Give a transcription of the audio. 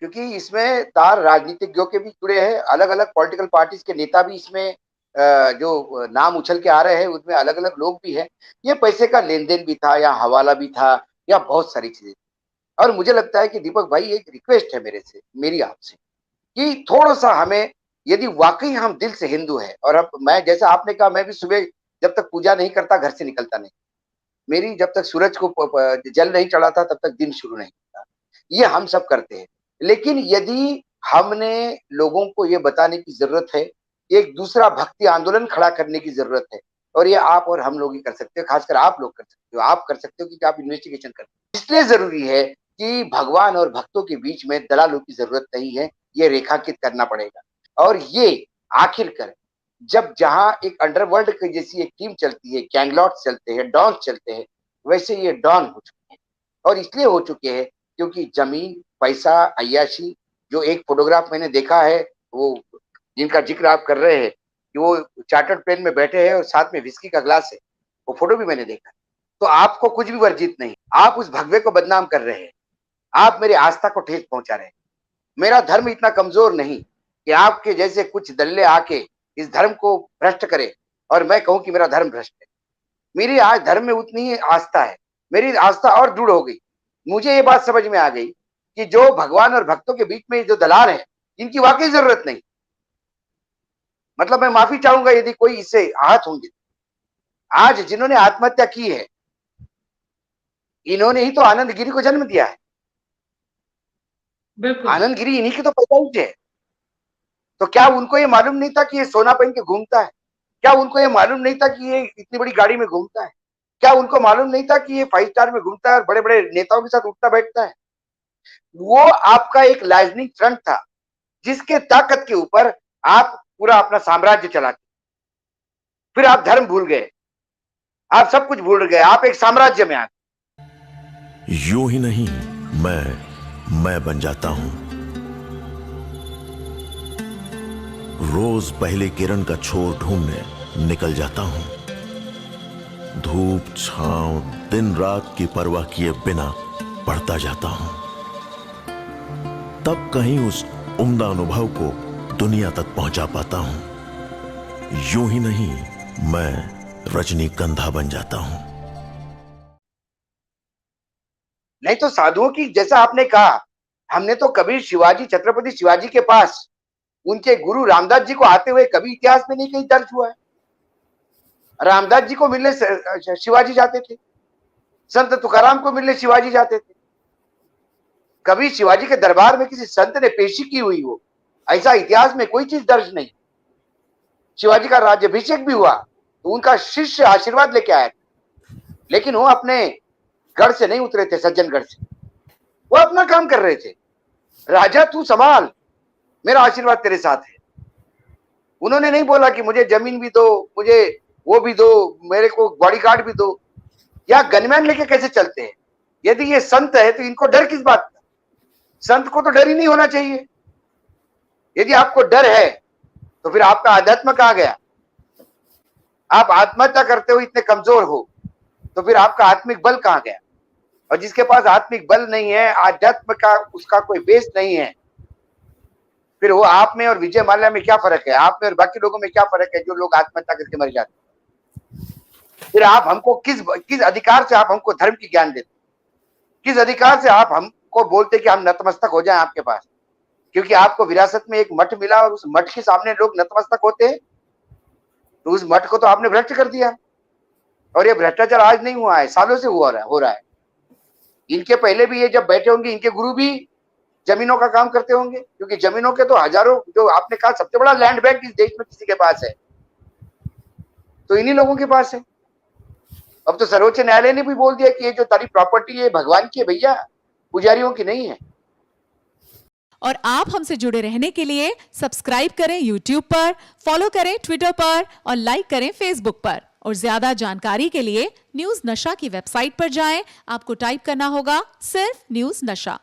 क्योंकि इसमें तार राजनीतिज्ञों के भी जुड़े हैं, अलग-अलग पॉलिटिकल पार्टीज के नेता भी इसमें जो नाम उछल के आ रहे हैं, उसमें अलग-अलग लोग भी हैं। ये पैसे का लेन-देन भी था या हवाला भी था या बहुत सारी चीजें। और मुझे लगता है कि दीपक भाई एक रिक्वेस्ट है मेरी आपसे कि थोड़ा-सा हमें यदि वाक़ई हम दिल से हिंदू हैं और अब मैं जैसा आपने कहा मैं भी सुबह जब तक पूजा नहीं करता घर से निकलता नहीं। मेरी जब तक सूरज को जल नहीं चढ़ाता तब तक दिन शुरू नहीं होता। ये हम सब करते हैं। लेकिन यदि हमने लोगों को ये बताने की ज़रूरत है, एक दूसरा भक्ति आंदोलन खड़ा करने की ज़रूरत है और ये आप और हम लोग ही कर सकते हो, खासकर आप लोग कर सकते हो। आप कर सकते हो क्योंकि आप इन्वेस्टिगेशन करते हो। इसलिए ज़रूरी है कि भगवान और भक्तों के बीच में दलालों की ज़रूरत नहीं है, ये रेखांकित करना पड़ेगा। और ये आखिरकार जब जहाँ एक अंडरवर्ल्ड की जैसी एक टीम चलती है, गैंगलॉर्ड्स चलते हैं, डॉन्स चलते हैं, वैसे ये डॉन हो चुके हैं। और इसलिए हो चुके हैं क्योंकि ज़मीन, पैसा, अय्याशी जो एक फ़ोटोग्राफ मैंने देखा है, वो जिनका ज़िक्र आप कर रहे हैं कि वो चार्टर्ड प्लेन में बैठे हैं और साथ में व्हिस्की का ग्लास है। वो फ़ोटो भी मैंने देखा। तो आपको कुछ भी वर्जित नहीं। आप उस भगवे को बदनाम कर रहे हैं। आप मेरी आस्था को ठेस पहुँचा रहे हैं। मेरा धर्म इतना कमज़ोर नहीं कि आपके जैसे कुछ दल्ले आके इस धर्म को भ्रष्ट करें और मैं कहूँ कि मेरा धर्म भ्रष्ट है। मेरी आज धर्म में उतनी ही आस्था है। मेरी आस्था और दृढ़ हो गई। मुझे ये बात समझ में आ गई कि जो भगवान और भक्तों के बीच में जो दलाल हैं, इनकी वाक़ई ज़रूरत नहीं। मतलब मैं माफ़ी चाहूँगा यदि कोई इससे आहत होंगे। आज जिन्होंने आत्महत्या की है, इन्होंने ही तो आनंद गिरी को जन्म दिया है। बिल्कुल। आनंद गिरी इन्हीं के तो पैदाइश है। तो क्या उनको ये मालूम नहीं था कि ये सोना पहन के घूमता है? क्या उनको ये मालूम नहीं था कि ये इतनी बड़ी गाड़ी में घूमता है? क्या उनको मालूम नहीं था कि ये 5 स्टार में घूमता है और बड़े-बड़े नेताओं के साथ उठता बैठता है? वो आपका एक लाइजनिंग फ्रंट था, जिसके ताकत के ऊपर आप पूरा अपना साम्राज्य चलाते। फिर आप धर्म भूल गए। आप सब कुछ भूल गए। आप एक साम्राज्य में आ गए। यूं ही नहीं मैं बन जाता हूं। रोज पहले किरण का छोर ढूंढने निकल जाता हूं। धूप छांव दिन रात की परवाह किए बिना पढ़ता जाता हूं। तब कहीं उस उम्दा अनुभव को दुनिया तक पहुंचा पाता हूं। यूं ही नहीं मैं रजनीगंधा बन जाता हूं। नहीं तो साधुओं की जैसा आपने कहा, हमने तो कभी शिवाजी छत्रपति शिवाजी के पास उनके गुरु रामदास जी को आते हुए कभी इतिहास में नहीं कहीं दर्ज हुआ है। रामदास जी को मिलने शिवाजी जाते थे। संत तुकाराम को मिलने शिवाजी जाते थे। कभी शिवाजी के दरबार में किसी संत ने पेशी की हुई हो, ऐसा इतिहास में कोई चीज दर्ज नहीं। शिवाजी का राज्याभिषेक भी हुआ तो उनका शिष्य आशीर्वाद लेके आया, लेकिन वो अपने गढ़ से नहीं उतरे थे, सज्जनगढ़ से। वो अपना काम कर रहे थे। राजा तू संभाल, मेरा आशीर्वाद तेरे साथ है। उन्होंने नहीं बोला कि मुझे जमीन भी दो, मुझे वो भी दो, मेरे को बॉडीगार्ड भी दो। या गनमैन लेके कैसे चलते हैं? यदि ये संत है तो इनको डर किस बात का? संत को तो डर ही नहीं होना चाहिए। यदि आपको डर है तो फिर आपका आध्यात्म कहां गया? आप आत्महत्या करते हो, इतने कमजोर हो, तो फिर आपका आत्मिक बल कहां गया? और जिसके पास आत्मिक बल नहीं है, आध्यात्म का उसका कोई बेस नहीं है, फिर वो आप में और विजय माल्या में क्या फर्क है? आप में और बाकी लोगों में क्या फर्क है जो लोग आत्महत्या करके मर जाते हैं? फिर आप हमको किस अधिकार से आप हमको धर्म की ज्ञान देते? किस अधिकार से आप हमको बोलते कि हम नतमस्तक हो जाएं आपके पास? क्योंकि आपको विरासत में एक मठ मिला और उस मठ के सामने लोग नतमस्तक होते हैं, तो उस मठ को तो आपने भ्रष्ट कर दिया। और ये भ्रष्टाचार आज नहीं हुआ है, सालों से हो रहा है। इनके पहले भी ये जब बैठे होंगे, इनके गुरु भी जमीनों का काम करते होंगे, क्योंकि जमीनों के तो हजारों, जो आपने कहा सबसे बड़ा लैंड बैंक इस देश में किसी के पास है तो इन्हीं लोगों के पास है। अब तो सर्वोच्च न्यायालय ने भी बोल दिया कि ये जो तारी प्रॉपर्टी है भगवान की है भैया, पुजारियों की नहीं है। और आप हमसे जुड़े रहने के लिए सब्सक्राइब करें YouTube पर, फॉलो करें ट्विटर पर और लाइक करें Facebook पर। और ज्यादा जानकारी के लिए न्यूज नशा की वेबसाइट पर जाएं। आपको टाइप करना होगा सिर्फ न्यूज नशा।